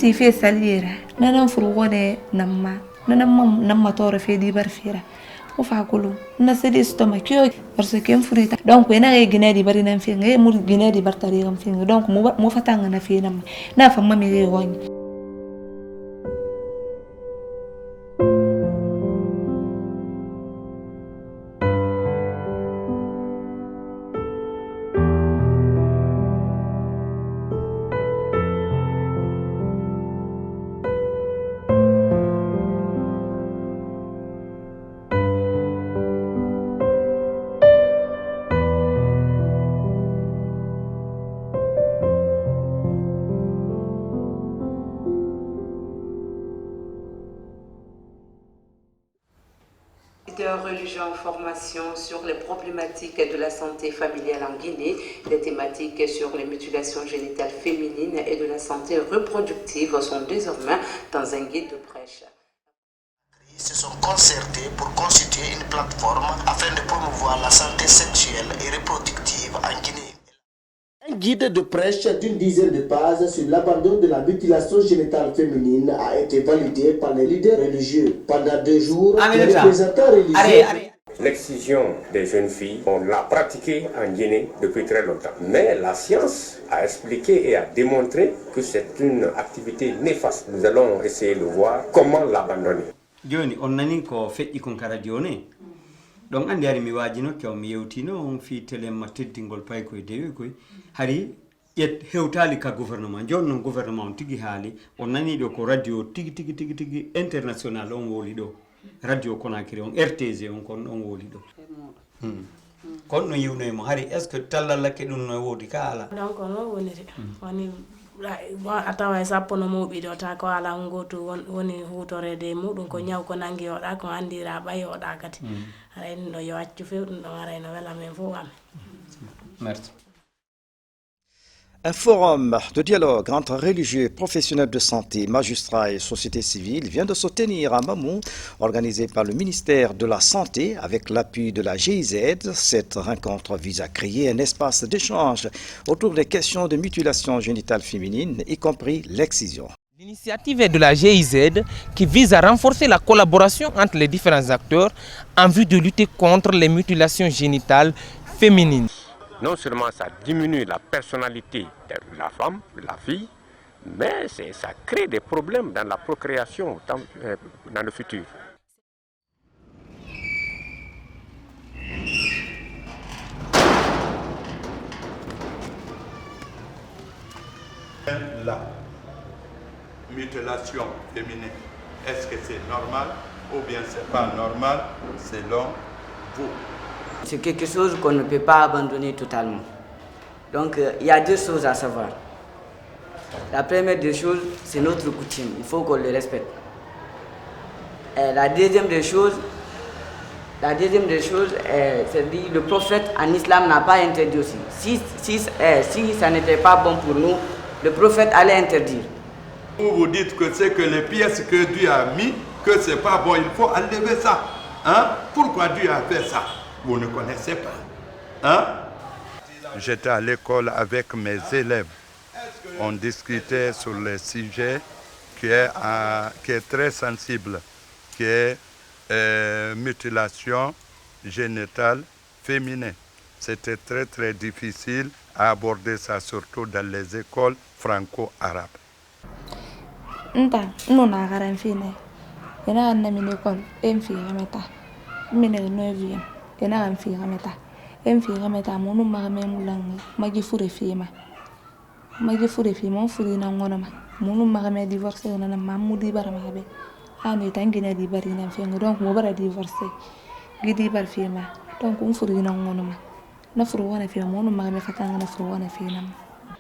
ti fe salira nanan furwone namma toro fe di bar fira o fa kulu na sedi stoma kyo parce que furita donc ina ga gine di bari nan fi ngai mu gine di bar tari gam fi donc mu fatanga na fi na fa mami re woni. Religion formation sur les problématiques de la santé familiale en Guinée, des thématiques sur les mutilations génitales féminines et de la santé reproductive sont désormais dans un guide de prêche. Ils se sont concertés pour constituer une plateforme afin de promouvoir la santé sexuelle et reproductive en Guinée. Un guide de prêche d'une dizaine de pages sur l'abandon de la mutilation génitale féminine a été validé par les leaders religieux. Pendant 2 jours, les représentants religieux... L'excision des jeunes filles, on l'a pratiquée en Guinée depuis très longtemps. Mais la science a expliqué et a démontré que c'est une activité néfaste. Nous allons essayer de voir comment l'abandonner. Joni, on nani ko feƴƴi kon kara joni. Donc andi ari mi wajino kew mi yewtino on fi telema teddingol pay koye dewi koye hari ƴet hewtali ka gouvernement joni non gouvernement on tigi haali on nani ɗo ko radio tigi international on woli ɗo radio Conakry on RTG on kon on woli ɗo kon no yiwnoymo hari est ce que tallallake ɗum no wodi ka ala donc no woniri woni atawa e sappo no muɓiɗo ta ko ala goto woni hutorede muɗum ko ñaw ko nangi oɗa ko andira ɓay oɗa kadi arayni ɗo yo accu few ɗum ɗon arayno wela men fof amen. Merci. Un forum de dialogue entre religieux, professionnels de santé, magistrats et société civile vient de se tenir à Mamou, organisé par le ministère de la Santé avec l'appui de la GIZ. Cette rencontre vise à créer un espace d'échange autour des questions de mutilation génitale féminine, y compris l'excision. L'initiative est de la GIZ qui vise à renforcer la collaboration entre les différents acteurs en vue de lutter contre les mutilations génitales féminines. Non seulement ça diminue la personnalité de la femme, de la fille, mais ça crée des problèmes dans la procréation dans le futur. La mutilation féminine, est-ce que c'est normal ou bien c'est pas normal selon vous? C'est quelque chose qu'on ne peut pas abandonner totalement. Donc il y a 2 choses à savoir. La première des choses, c'est notre coutume, il faut qu'on le respecte. Et la deuxième des choses, c'est que le prophète en islam n'a pas interdit aussi. Si ça n'était pas bon pour nous, le prophète allait interdire. Vous dites que c'est que les pièces que Dieu a mis, que c'est pas bon, il faut enlever ça. Hein? Pourquoi Dieu a fait ça? Vous ne connaissez pas. Hein? J'étais à l'école avec mes élèves. On discutait sur le sujet qui est très sensible, qui est mutilation génitale féminine. C'était très très difficile à aborder ça, surtout dans les écoles franco-arabes. Ena am fi rameta en fi rameta monu magame mulang magi fure fi ma mon furi na ngona ma monu magame divorce na mamudi barama be ani tangina di bari na fi donc mo bara divorce gidi bar fi ma donc on furi na ngona ma na furu wana fi monu magame fatanga na furu wana fi na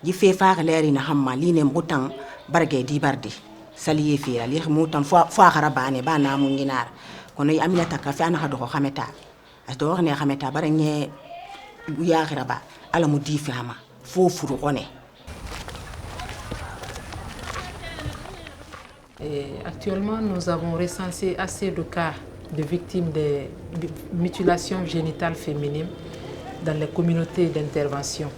ji fe fa leri na hamma li ne mutan barge di bardi saliye fi ali mutan fo harabane ba na mu nginar kono yi aminata ka fi ana hado ko xameta ato wax ne xameta bare ñe yaaxira ba ala mu di fama fo furu koné. Actuellement, nous avons recensé assez de cas de victimes de mutilations génitales féminines dans les communautés d'intervention.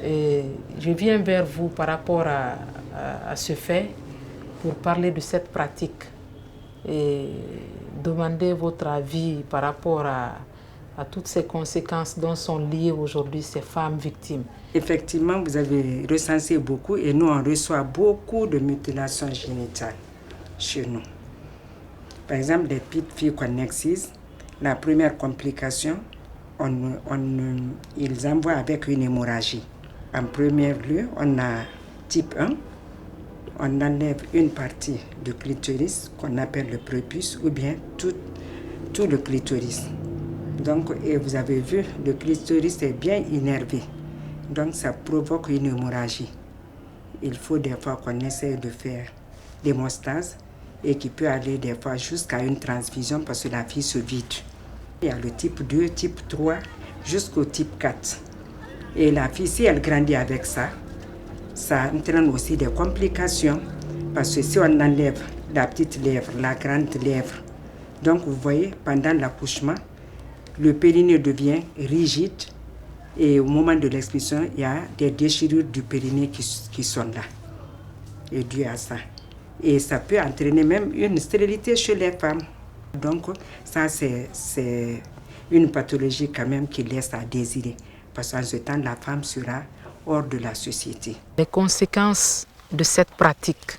Je viens vers vous par rapport à ce fait pour parler de cette pratique et demander votre avis par rapport à toutes ces conséquences dont sont liées aujourd'hui ces femmes victimes. Effectivement, vous avez recensé beaucoup et nous, on reçoit beaucoup de mutilations génitales chez nous. Par exemple, les petites filles qu'on excise, la première complication, ils envoient avec une hémorragie. En premier lieu, on a type 1, on enlève une partie du clitoris qu'on appelle le prépuce ou bien tout le clitoris. Donc, et vous avez vu, le clitoris est bien innervé. Donc, ça provoque une hémorragie. Il faut des fois qu'on essaie de faire l'hémostase et qui peut aller des fois jusqu'à une transfusion parce que la fille se vide. Il y a le type 2, type 3, jusqu'au type 4. Et la fille, si elle grandit avec ça, ça entraîne aussi des complications parce que si on enlève la petite lèvre, la grande lèvre, donc vous voyez, pendant l'accouchement, le périnée devient rigide et au moment de l'expulsion, il y a des déchirures du périnée qui sont là, et dû à ça. Et ça peut entraîner même une stérilité chez les femmes. Donc ça, c'est une pathologie quand même qui laisse à désirer, parce qu'en ce temps, la femme sera hors de la société. Les conséquences de cette pratique,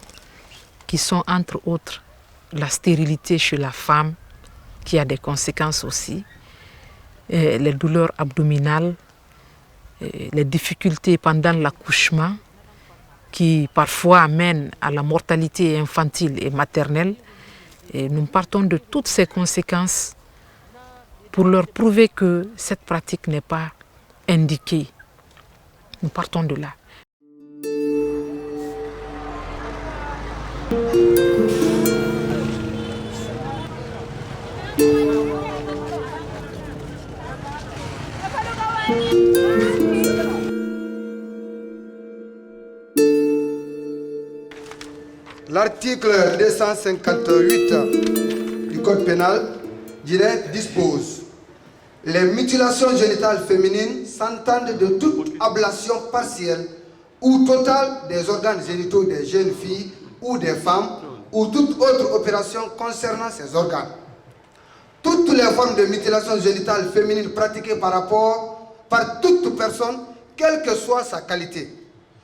qui sont entre autres la stérilité chez la femme, qui a des conséquences aussi, les douleurs abdominales, les difficultés pendant l'accouchement, qui parfois amènent à la mortalité infantile et maternelle. Et nous partons de toutes ces conséquences pour leur prouver que cette pratique n'est pas indiquée. Nous partons de là. L'article 258 du Code pénal dispose: les mutilations génitales féminines s'entendent de toute ablation partielle ou totale des organes génitaux des jeunes filles ou des femmes ou toute autre opération concernant ces organes. Toutes les formes de mutilation génitale féminine pratiquées par toute personne, quelle que soit sa qualité,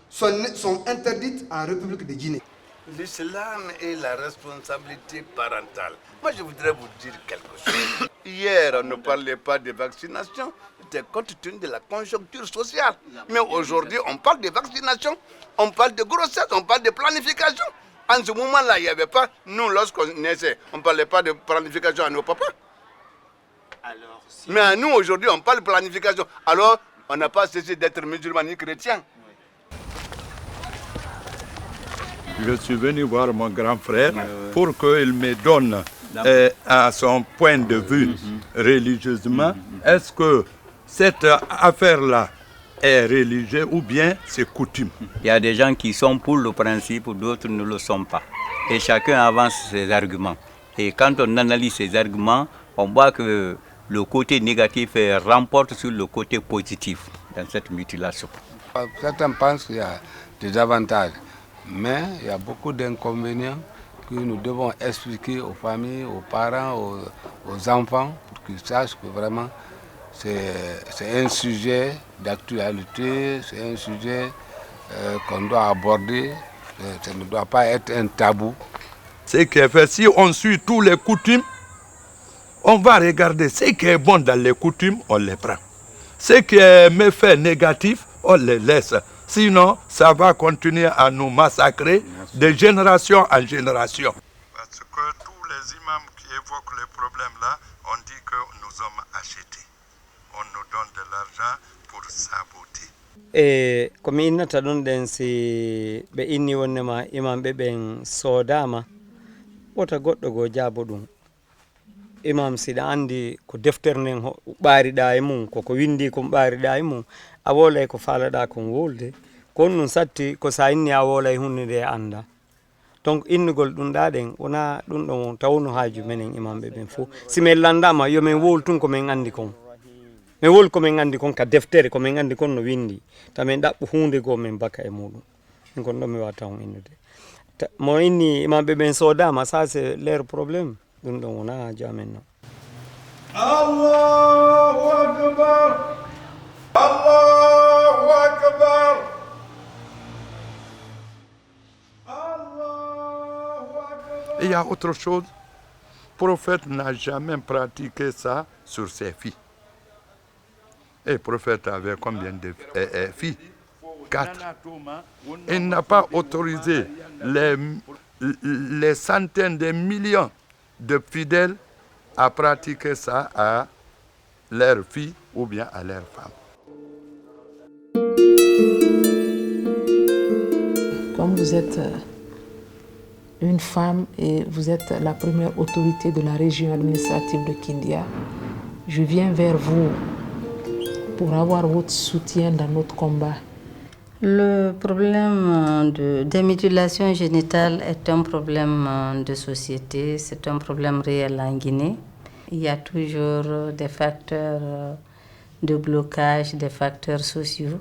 sont interdites en République de Guinée. L'islam est la responsabilité parentale. Moi, je voudrais vous dire quelque chose. Hier, on ne parlait pas de vaccination, c'était compte tenu de la conjoncture sociale. Mais aujourd'hui, on parle de vaccination, on parle de grossesse, on parle de planification. En ce moment-là, il n'y avait pas, nous, lorsqu'on naissait, on ne parlait pas de planification à nos papas. Mais à nous, aujourd'hui, on parle de planification. Alors, on n'a pas cessé d'être musulmans ni chrétiens. Je suis venu voir mon grand frère pour qu'il me donne à son point de vue religieusement, est-ce que cette affaire-là est religieuse ou bien c'est coutume? Il y a des gens qui sont pour le principe, d'autres ne le sont pas. Et chacun avance ses arguments. Et quand on analyse ces arguments, on voit que le côté négatif remporte sur le côté positif dans cette mutilation. Certains pensent qu'il y a des avantages. Mais il y a beaucoup d'inconvénients que nous devons expliquer aux familles, aux parents, aux enfants, pour qu'ils sachent que vraiment c'est un sujet d'actualité, c'est un sujet qu'on doit aborder, ça ne doit pas être un tabou. Ce qui est fait, si on suit tous les coutumes, on va regarder ce qui est bon dans les coutumes, on les prend. Ce qui est méfait négatif, on les laisse. Sinon, ça va continuer à nous massacrer de génération en génération. Parce que tous les imams qui évoquent les problèmes là, on dit que nous sommes achetés. On nous donne de l'argent pour saboter. E komi innata ɗum ɗen si ɓe inni wonnema imamɓe ɓen soodama wota goɗɗo go jaabo ɗum. Imam siɗa andi ko deftere nden ɓaariɗa e mum koko windi kon ɓaariɗa e mum a wolay ko faalaɗa kon wolde kon ɗum satti ko sa inni a wolay hunde nde anda donc innugol ɗum ɗa ɗen wona ɗum ɗon tawno haaju menen imamɓe ɓen fof si min landama yo min wol tun ko min andi kon min wol ko min andi kon ka deftere ko min andi kon no windi tamin ɗaɓɓu hunde goo min baka e muɗum min kon ɗon mi wata on innude mo inni maɓe ɓen sodama, ça c'est leur problème. ɗum ɗon wona jamen non. Allahu Akbar, Allahu Akbar. Il y a autre chose. Le prophète n'a jamais pratiqué ça sur ses filles. Et le prophète avait combien de filles? 4. Il n'a pas autorisé les centaines de millions de fidèles à pratiquer ça à leurs filles ou bien à leurs femmes. Comme vous êtes une femme et vous êtes la première autorité de la région administrative de Kindia, je viens vers vous pour avoir votre soutien dans notre combat. Le problème des mutilations génitales est un problème de société, c'est un problème réel en Guinée. Il y a toujours des facteurs de blocage, des facteurs sociaux,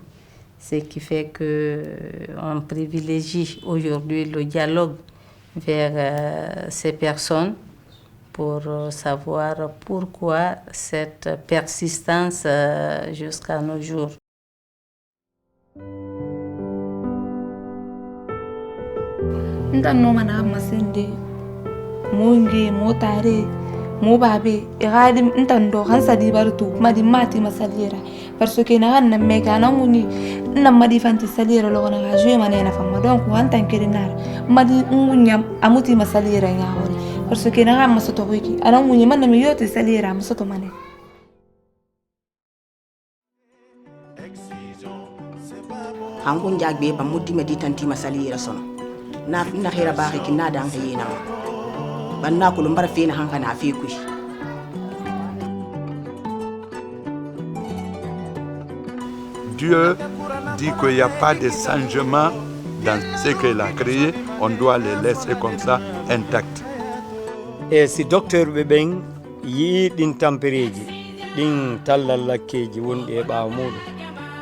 ce qui fait qu'on privilégie aujourd'hui le dialogue vers ces personnes pour savoir pourquoi cette persistance jusqu'à nos jours. Ndan no mana masinde monge motare mo babe iradi ntan do hansa di bartu madi mati masalira parce que na hanna mega na nguni na madi fanti salira lo na gaje manena famma donc wantan kirinar madi ngunya amuti masalira ngawori parce que na gamma soto wiki ana ngunya manna mi yoti salira masoto mane. Hangun jagbe ba mudi meditanti masalira sono na hera baaxi ki na dang yina ban na ko lu mbar fi na hanka na fi ku. Dieu dit qu'il n'y a pas de changement dans ce qu'il a créé, on doit les laisser comme ça intacts. Et si docteur Bebeng yi din tampereji din tallalakkeji wonde e baaw muɗum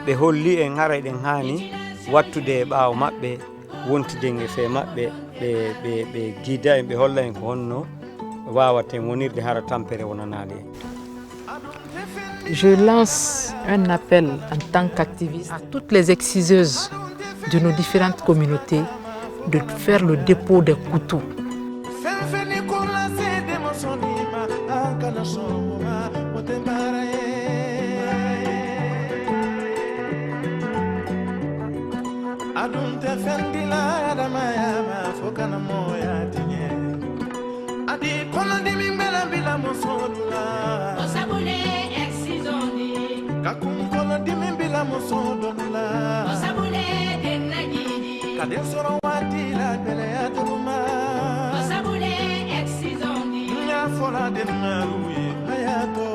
be holli en hara den hani wattude e baaw mabbe wontiden e fe mabbe be guida en be holla en ko honno wawate wonirde hara tampere wonanaade. Je lance un appel en tant qu'activiste à toutes les exciseuses de nos différentes communautés de faire le dépôt des couteaux. Fola den maruye hayato